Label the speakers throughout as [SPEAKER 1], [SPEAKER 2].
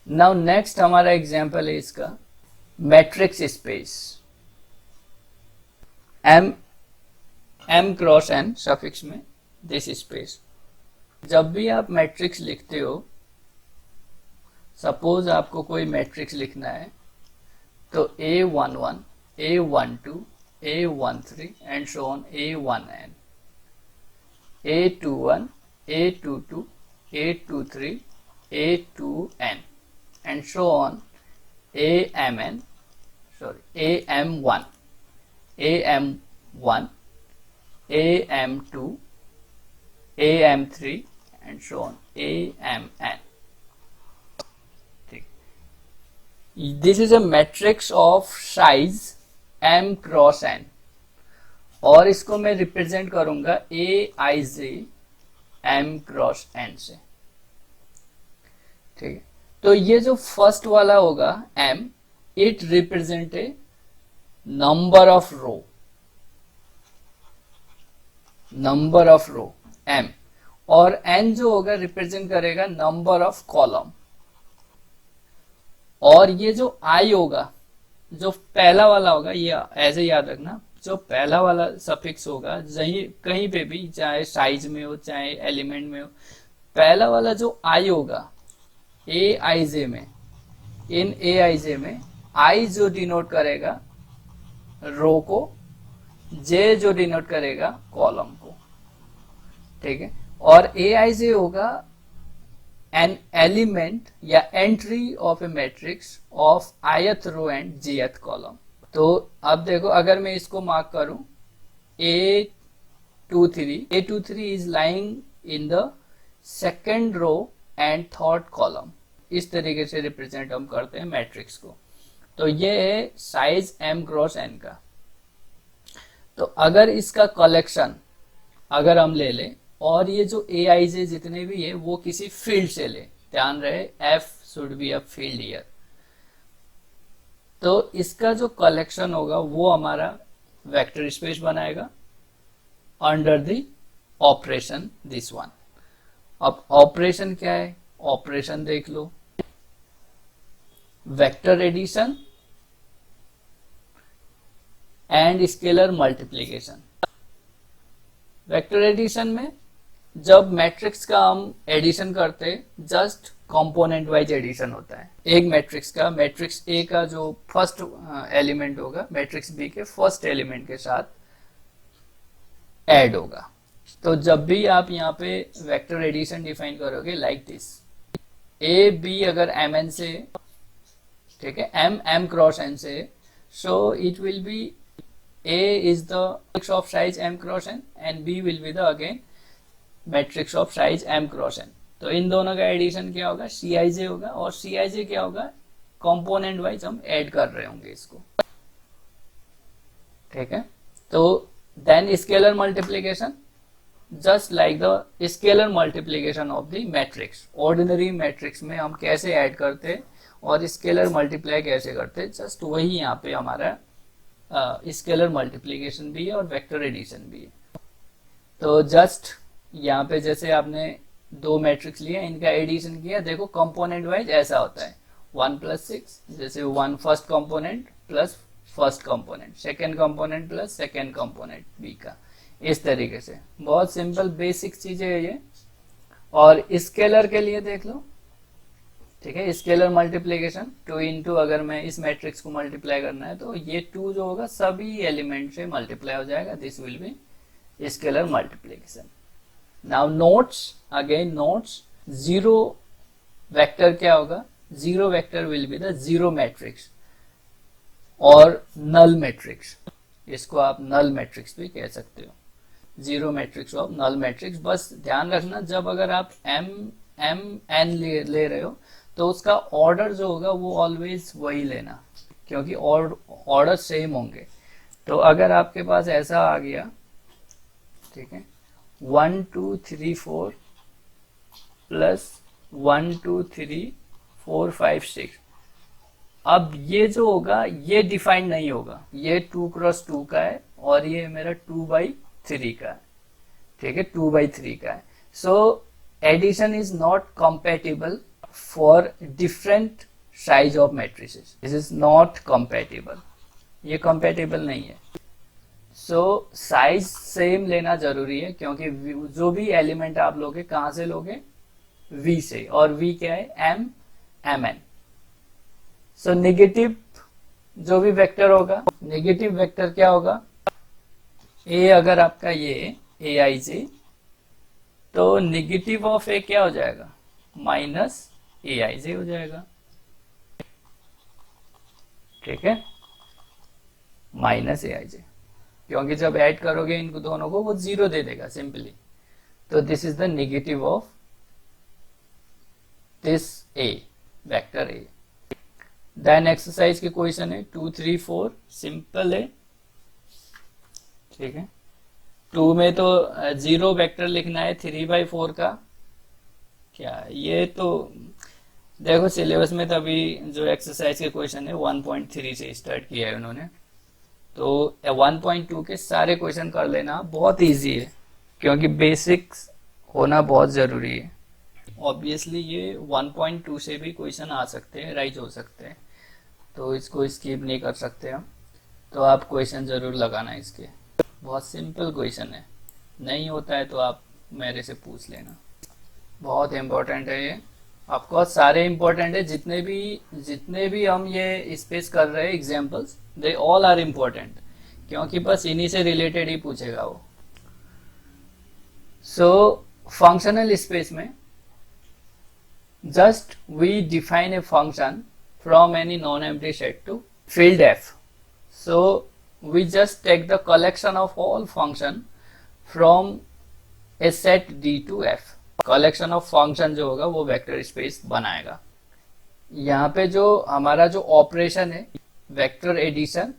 [SPEAKER 1] Now next हमारा example है इसका matrix space m cross n suffix में दिस स्पेस। जब भी आप मैट्रिक्स लिखते हो, सपोज आपको कोई मैट्रिक्स लिखना है तो A11, A12, A13 and so on A1n, A21, A22, A23, A2n and so on AMN, AM1, AM1, AM2, AM3 and so on AMN. This is a matrix of size m cross n और इसको मैं represent करूंगा Aij m cross n से। ठीक है, तो ये जो फर्स्ट वाला होगा m, it represent a number of row, number of row m, और n जो होगा रिप्रेजेंट करेगा नंबर ऑफ कॉलम। और ये जो i होगा, जो पहला वाला होगा, ये ऐसे याद रखना, जो पहला वाला सफिक्स होगा कहीं पे भी, चाहे साइज में हो चाहे एलिमेंट में हो, पहला वाला जो i होगा Aij में, इन Aij में i जो डिनोट करेगा रो को, j जो डिनोट करेगा कॉलम को। ठीक है, और Aij होगा एन एलिमेंट या entry of a matrix of ith row and jth column. तो अब देखो, अगर मैं इसको मार्क करूं A23 is lying in the second row and third column. इस तरीके से रिप्रेजेंट हम करते हैं मैट्रिक्स को। तो ये है साइज m क्रॉस n का। तो अगर इसका कलेक्शन अगर हम ले लें, और ये जो Aij जितने भी है वो किसी फील्ड से ले, ध्यान रहे f should be a field here, तो इसका जो कलेक्शन होगा वो हमारा वेक्टर स्पेस बनाएगा under the operation this one. अब ऑपरेशन क्या है, ऑपरेशन देख लो, vector addition and scalar multiplication. Vector addition में जब मैट्रिक्स का हम एडिशन करते हैं, जस्ट कंपोनेंट वाइज एडिशन होता है। एक मैट्रिक्स का, मैट्रिक्स ए का जो फर्स्ट एलिमेंट होगा मैट्रिक्स बी के फर्स्ट एलिमेंट के साथ ऐड होगा। तो जब भी आप यहाँ पे वेक्टर एडिशन डिफाइन करोगे लाइक दिस, ए बी अगर एम एन से, ठीक है, एम एम क्रॉस एन से, so it will B A is the matrix of size m cross n and B will be the again matrix of size m cross n। तो इन दोनों का addition क्या होगा, Cij होगा, और Cij क्या होगा, कंपोनेंट वाइज हम ऐड कर रहे होंगे इसको। ठीक है, तो then scalar multiplication, just like the scalar multiplication of the matrix. Ordinary matrix में हम कैसे ऐड करते हैं और स्केलर मल्टीप्लाई कैसे करते हैं, जस्ट वही यहाँ पे हमारा स्केलर मल्टीप्लिकेशन भी है और वेक्टर एडिशन भी है। तो जस्ट यहाँ पे जैसे आपने दो मैट्रिक्स लिया, इनका एडिशन किया, देखो कंपोनेंट वाइज ऐसा होता है 1 + 6, जैसे 1 first component plus first component, second component plus second component B का, इस तरीके से। बहुत सिंपल बेसिक चीजें है ये। और स्केलर के लिए देख लो, ठीक है, स्केलर मल्टीप्लिकेशन 2 इंटू, अगर मैं इस मैट्रिक्स को मल्टीप्लाई करना है तो ये 2 जो होगा सभी एलिमेंट से मल्टीप्लाई हो जाएगा, this will be scalar multiplication. Now notes, again notes, zero vector क्या होगा, zero vector will be the zero matrix और नल मैट्रिक्स, इसको आप नल मैट्रिक्स भी कह सकते हो, zero matrix of null matrix. बस ध्यान रखना, जब अगर आप m n ले रहे हो तो उसका ऑर्डर जो होगा वो ऑलवेज वही लेना, क्योंकि ऑर्डर सेम होंगे। तो अगर आपके पास ऐसा आ गया, ठीक है, 1 2 3 4 प्लस 1 2 3 4 5 6, अब ये जो होगा ये डिफाइंड नहीं होगा, ये 2 क्रॉस 2 का है और ये मेरा 2/3 का है, ठीक है, 2/3 का है। So addition is not compatible for different size of matrices, this is not compatible, ये कंपैटिबल नहीं है। सो साइज सेम लेना जरूरी है, क्योंकि जो भी एलिमेंट आप लोगे कहां से लोगे, V से, और V क्या है, M Mn। सो नेगेटिव जो भी वेक्टर होगा, नेगेटिव वेक्टर क्या होगा, A अगर आपका ये Aij, तो नेगेटिव ऑफ A क्या हो जाएगा, माइनस Aij हो जाएगा, ठीक है, माइनस Aij, क्योंकि जब ऐड करोगे इन दोनों को वो जीरो दे देगा सिंपली। तो this is the negative of this A, vector A। Then exercise के क्वेश्चन है 2, 3, 4, सिंपल है, ठीक है। 2 में तो 0 वेक्टर लिखना है 3/4 का, क्या ये तो देखो सिलेबस में तभी जो एक्सरसाइज के क्वेश्चन है 1.3 से स्टार्ट किया है उन्होंने, तो 1.2 के सारे क्वेश्चन कर लेना, बहुत इजी है, क्योंकि बेसिक्स होना बहुत जरूरी है। ऑब्वियसली ये 1.2 से भी क्वेश्चन आ सकते हैं, राइट हो सकते हैं, तो इसको स्किप नहीं कर सकते हम, तो आप क्वेश्चन जरूर लगाना इसके, बहुत सिंपल क्वेश्चन है, नहीं होता है तो आप मेरे से पूछ लेना, बहुत इम्पोर्टेंट है ये। आपको सारे इम्पोर्टेंट है, जितने भी हम ये स्पेस कर रहे हैं examples, they all are important, क्योंकि बस इन्हीं से रिलेटेड ही पूछेगा वो। सो फंक्शनल स्पेस में just we define a function from any non-empty set to field f. So we just take the collection of all function from a set D to F. collection of function जो होगा वो vector space बनाएगा। यहाँ पे जो हमारा जो operation है vector addition,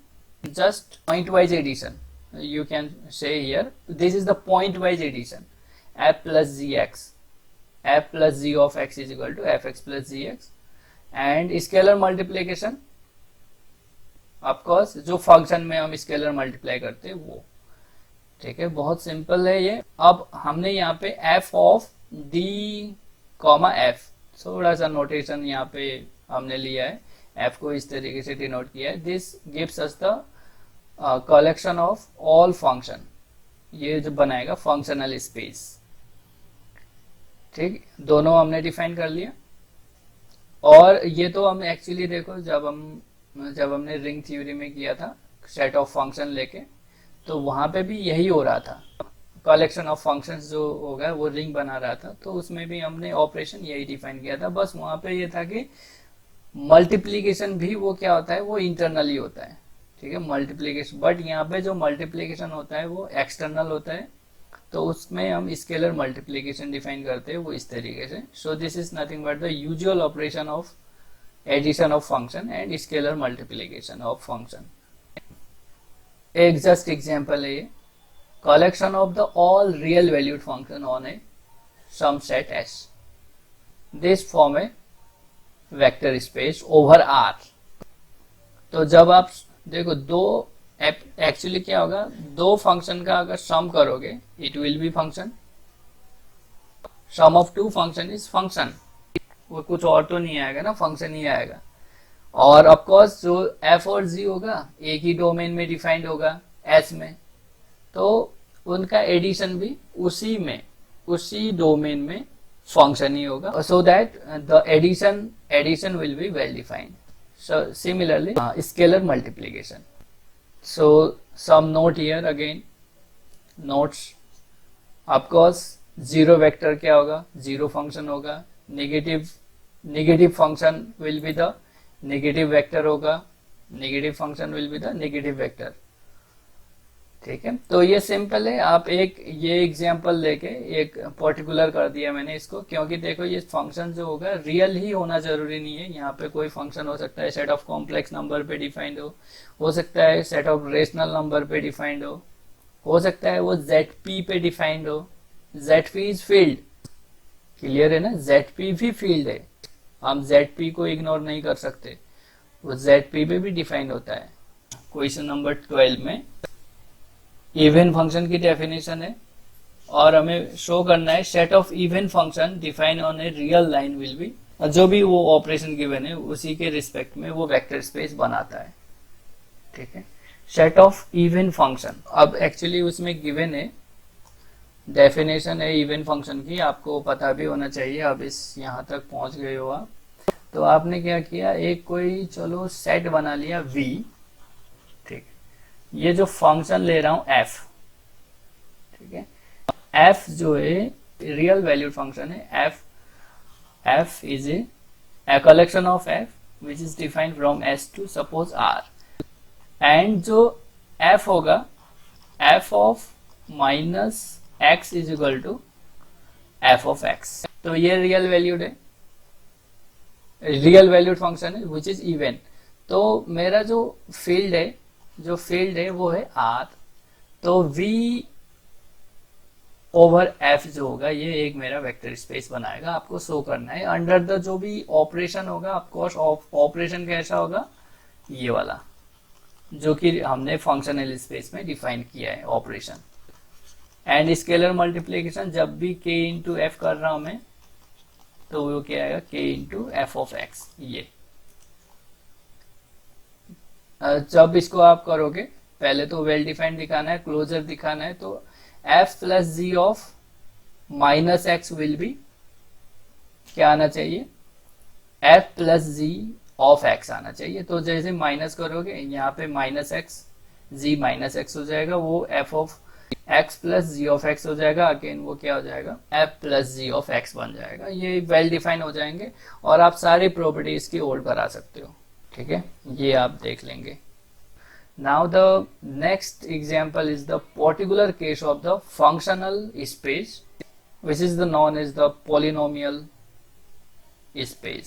[SPEAKER 1] just pointwise addition, you can say here this is the point wise addition, f plus gx, f plus g of x is equal to fx plus gx, and scalar multiplication of course जो function में हम scalar multiply करते हैं वो, ठीक है, बहुत simple है ये। अब हमने यहाँ पे f of d comma f, थोड़ा सा नोटेशन यहाँ पे हमने लिया है, f को इस तरीके से डिनोट किया है, this gives us the collection of all function, ये जो बनाएगा फंक्शनल स्पेस, ठीक, दोनों हमने डिफाइन कर लिया। और ये तो हम एक्चुअली देखो जब हमने रिंग थ्योरी में किया था सेट ऑफ फंक्शन लेके, तो वहां पे भी यही हो रहा था, कलेक्शन ऑफ फंक्शंस जो होगा वो रिंग बना रहा था, तो उसमें भी हमने ऑपरेशन यही डिफाइन किया था, बस वहां पे ये था कि मल्टीप्लीकेशन भी वो क्या होता है, वो इंटरनली होता है, ठीक है, मल्टीप्लीकेशन, बट यहाँ पे जो मल्टीप्लीकेशन होता है वो एक्सटर्नल होता है, तो उसमें हम स्केलर मल्टीप्लीकेशन डिफाइन करते हैं वो इस तरीके से। So this is nothing but the usual operation of addition of function and scalar multiplication of function. एक जस्ट एग्जांपल है ये, collection of the all real valued function on a some set S, this form a vector space over R. तो जब आप देखो दो, actually क्या होगा, दो फंक्शन का अगर सम करोगे it will be function, sum of two function is function, वो कुछ और तो नहीं आएगा ना, फंक्शन ही आएगा। और ऑफ कोर्स जो f और g होगा एक ही डोमेन में डिफाइंड होगा s में, तो उनका एडिशन भी उसी डोमेन में फंक्शन ही होगा, so that the addition will be well defined. So similarly, scalar multiplication. So some note here again, notes. Of course, zero vector क्या होगा, zero function होगा, negative function will be the negative vector होगा, negative function will be the negative vector, ठीक है। तो ये simple है, आप ये एग्जांपल लेके एक पर्टिकुलर कर दिया मैंने इसको, क्योंकि देखो ये फंक्शन जो होगा रियल ही होना जरूरी नहीं है, यहाँ पे कोई फंक्शन हो सकता है सेट ऑफ कॉम्प्लेक्स नंबर पे डिफाइंड हो सकता है सेट ऑफ रेशनल नंबर पे डिफाइंड हो सकता है वो ZP पे डिफाइंड हो, ZP इज फील्ड, क्लियर है ना, ZP भी फील्ड है, हम ZP को इग्नोर नहीं कर सकते, वो ZP पे भी डिफाइंड होता है। क्वेश्चन नंबर 12 में इवन फंक्शन की डेफिनेशन है और हमें शो करना है set of even function define on a real line will be जो भी वो ऑपरेशन गिवन है उसी के रिस्पेक्ट में वो वेक्टर स्पेस बनाता है, ठीक है। सेट ऑफ इवन फंक्शन, अब एक्चुअली उसमें गिवन है, डेफिनेशन है इवन फंक्शन की, आपको पता भी होना चाहिए। अब इस यहाँ तक पहुंच गए हो आप, तो आपने क्या किया, एक कोई चलो सेट बना लिया V, ठीक। ये जो फंक्शन ले रहा हूं f, ठीक है। f जो है रियल वैल्यूड फंक्शन है, f is a collection of f which is defined from S to suppose R, and जो f होगा f of minus x is equal to f of x। तो ये real valued है, real valued function है which is even. तो मेरा जो field है वो है R, तो V ओवर F जो होगा ये एक मेरा वेक्टर स्पेस बनाएगा, आपको शो करना है। अंडर द जो भी ऑपरेशन होगा, ऑफकोर्स ऑपरेशन कैसा होगा, ये वाला जो कि हमने फंक्शनल स्पेस में डिफाइन किया है ऑपरेशन। एंड स्केलर मल्टीप्लीकेशन, जब भी k इंटू एफ कर रहा हूं मैं, तो वो क्या आएगा, k into F of x. ये जब इसको आप करोगे, पहले तो वेल डिफाइंड दिखाना है, क्लोजर दिखाना है, तो f plus g of minus x will be क्या आना चाहिए, f plus g of x आना चाहिए। तो जैसे माइनस करोगे यहाँ पे minus x, g minus x हो जाएगा, वो f of x plus g of x हो जाएगा, अगेन वो क्या हो जाएगा, f plus g of x बन जाएगा। ये वेल डिफाइन हो जाएंगे और आप सारी प्रॉपर्टीज की होल्ड करा सकते हो, ठीक है। ये आप देख लेंगे। Now the next example is the particular case of the functional space which is the non as the polynomial space.